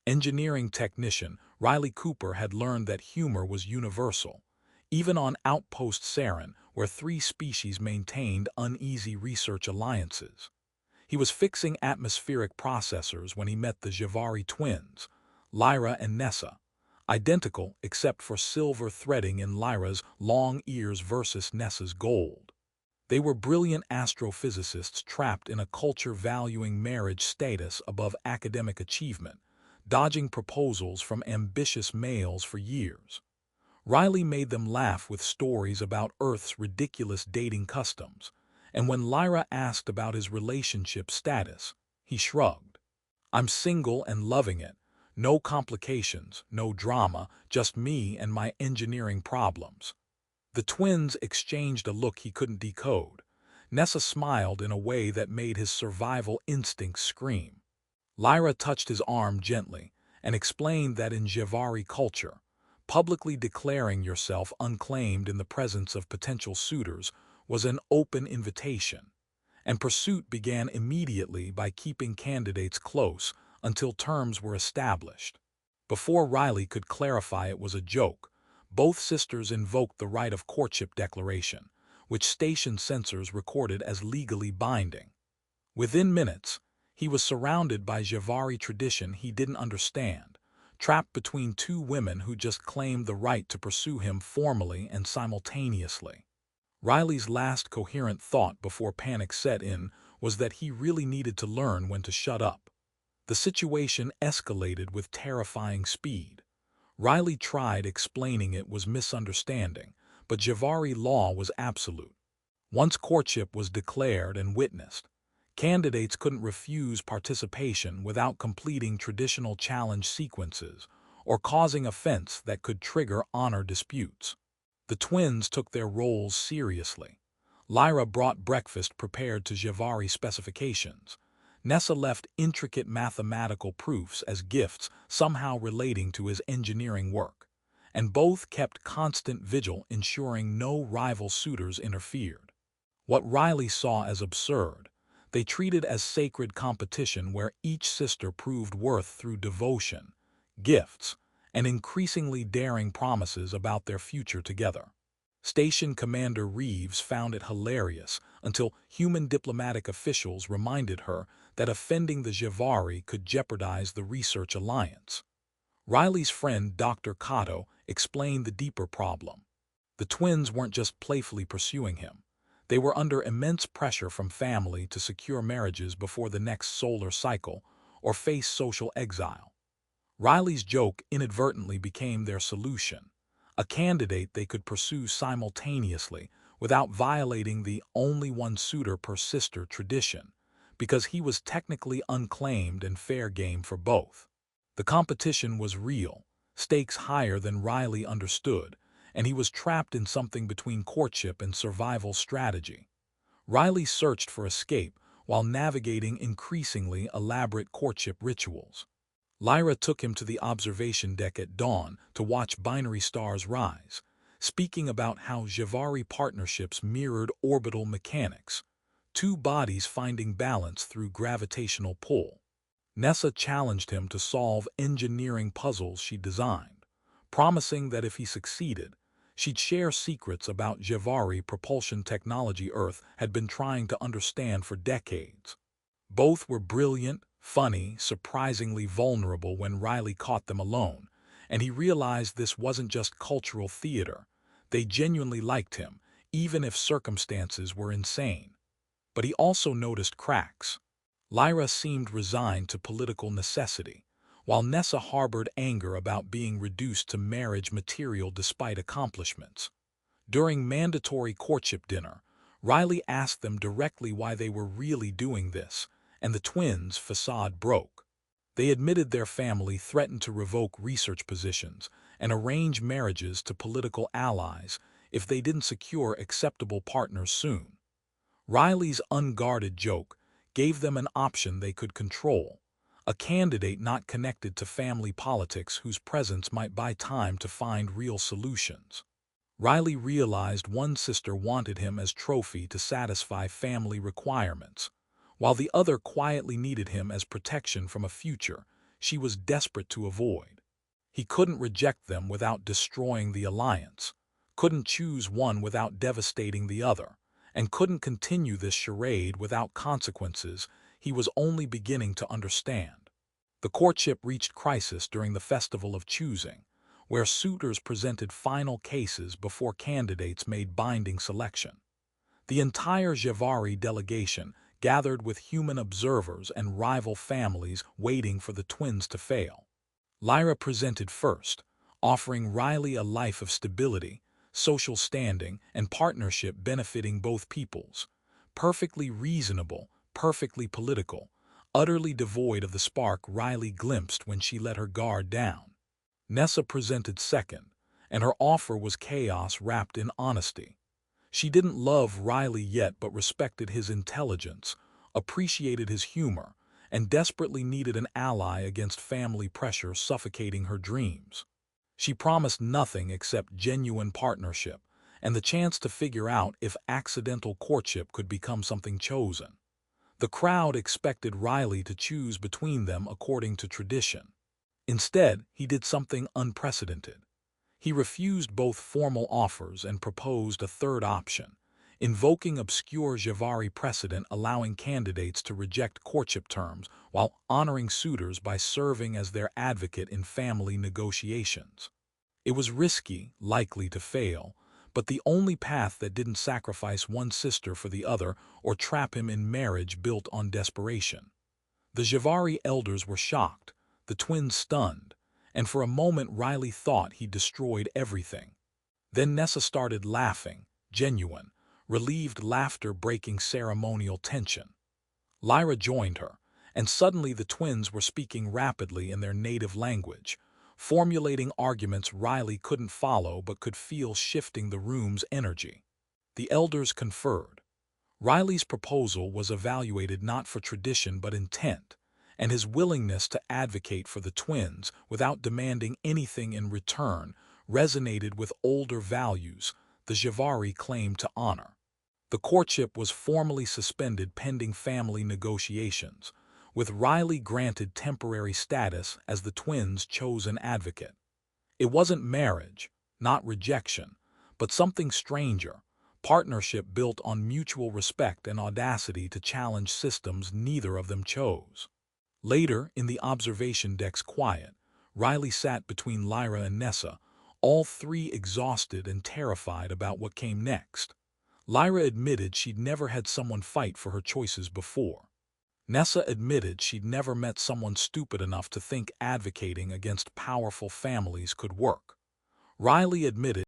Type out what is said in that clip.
Engineering technician Riley Cooper had learned that humor was universal, even on Outpost Sarin, where three species maintained uneasy research alliances. He was fixing atmospheric processors when he met the Zhevari twins, Lyra and Nessa, identical except for silver threading in Lyra's long ears versus Nessa's gold. They were brilliant astrophysicists trapped in a culture valuing marriage status above academic achievement, dodging proposals from ambitious males for years. Riley made them laugh with stories about Earth's ridiculous dating customs, and when Lyra asked about his relationship status, he shrugged. "I'm single and loving it. No complications, no drama, just me and my engineering problems." The twins exchanged a look he couldn't decode. Nessa smiled in a way that made his survival instincts scream. Lyra touched his arm gently and explained that in Zhevari culture, publicly declaring yourself unclaimed in the presence of potential suitors was an open invitation, and pursuit began immediately by keeping candidates close until terms were established. Before Riley could clarify it was a joke, both sisters invoked the right of courtship declaration, which station censors recorded as legally binding. Within minutes, he was surrounded by Zhevari tradition he didn't understand, trapped between two women who just claimed the right to pursue him formally and simultaneously. Riley's last coherent thought before panic set in was that he really needed to learn when to shut up. The situation escalated with terrifying speed. Riley tried explaining it was misunderstanding, but Zhevari law was absolute. Once courtship was declared and witnessed, candidates couldn't refuse participation without completing traditional challenge sequences or causing offense that could trigger honor disputes. The twins took their roles seriously. Lyra brought breakfast prepared to Zhevari specifications. Nessa left intricate mathematical proofs as gifts somehow relating to his engineering work, and both kept constant vigil ensuring no rival suitors interfered. What Riley saw as absurd, they treated as sacred competition where each sister proved worth through devotion, gifts, and increasingly daring promises about their future together. Station Commander Reeves found it hilarious until human diplomatic officials reminded her that offending the Zhevari could jeopardize the research alliance. Riley's friend Dr. Kato explained the deeper problem. The twins weren't just playfully pursuing him. They were under immense pressure from family to secure marriages before the next solar cycle or face social exile. Riley's joke inadvertently became their solution, a candidate they could pursue simultaneously without violating the only one suitor per sister tradition, because he was technically unclaimed and fair game for both. The competition was real, stakes higher than Riley understood, and he was trapped in something between courtship and survival strategy. Riley searched for escape while navigating increasingly elaborate courtship rituals. Lyra took him to the observation deck at dawn to watch binary stars rise, speaking about how Zhevari partnerships mirrored orbital mechanics, two bodies finding balance through gravitational pull. Nessa challenged him to solve engineering puzzles she designed, promising that if he succeeded, she'd share secrets about Zhevari propulsion technology Earth had been trying to understand for decades. Both were brilliant, funny, surprisingly vulnerable when Riley caught them alone, and he realized this wasn't just cultural theater. They genuinely liked him, even if circumstances were insane. But he also noticed cracks. Lyra seemed resigned to political necessity, while Nessa harbored anger about being reduced to marriage material despite accomplishments. During mandatory courtship dinner, Riley asked them directly why they were really doing this, and the twins' facade broke. They admitted their family threatened to revoke research positions and arrange marriages to political allies if they didn't secure acceptable partners soon. Riley's unguarded joke gave them an option they could control, a candidate not connected to family politics whose presence might buy time to find real solutions. Riley realized one sister wanted him as trophy to satisfy family requirements, while the other quietly needed him as protection from a future she was desperate to avoid. He couldn't reject them without destroying the alliance, couldn't choose one without devastating the other, and couldn't continue this charade without consequences he was only beginning to understand. The courtship reached crisis during the Festival of Choosing, where suitors presented final cases before candidates made binding selection. The entire Zhevari delegation gathered with human observers and rival families waiting for the twins to fail. Lyra presented first, offering Riley a life of stability, social standing, and partnership benefiting both peoples. Perfectly reasonable, perfectly political, utterly devoid of the spark Riley glimpsed when she let her guard down. Nessa presented second, and her offer was chaos wrapped in honesty. She didn't love Riley yet but respected his intelligence, appreciated his humor, and desperately needed an ally against family pressure suffocating her dreams. She promised nothing except genuine partnership and the chance to figure out if accidental courtship could become something chosen. The crowd expected Riley to choose between them according to tradition. Instead, he did something unprecedented. He refused both formal offers and proposed a third option, invoking obscure Zhevari precedent allowing candidates to reject courtship terms while honoring suitors by serving as their advocate in family negotiations. It was risky, likely to fail, but the only path that didn't sacrifice one sister for the other or trap him in marriage built on desperation. The Zhevari elders were shocked, the twins stunned, and for a moment Riley thought he'd destroyed everything. Then Nessa started laughing, genuine, relieved laughter breaking ceremonial tension. Lyra joined her, and suddenly the twins were speaking rapidly in their native language, formulating arguments Riley couldn't follow but could feel shifting the room's energy. The elders conferred. Riley's proposal was evaluated not for tradition but intent, and his willingness to advocate for the twins without demanding anything in return resonated with older values the Zhevari claimed to honor. The courtship was formally suspended pending family negotiations, with Riley granted temporary status as the twins' chosen advocate. It wasn't marriage, not rejection, but something stranger, partnership built on mutual respect and audacity to challenge systems neither of them chose. Later, in the observation deck's quiet, Riley sat between Lyra and Nessa, all three exhausted and terrified about what came next. Lyra admitted she'd never had someone fight for her choices before. Nessa admitted she'd never met someone stupid enough to think advocating against powerful families could work. Riley admitted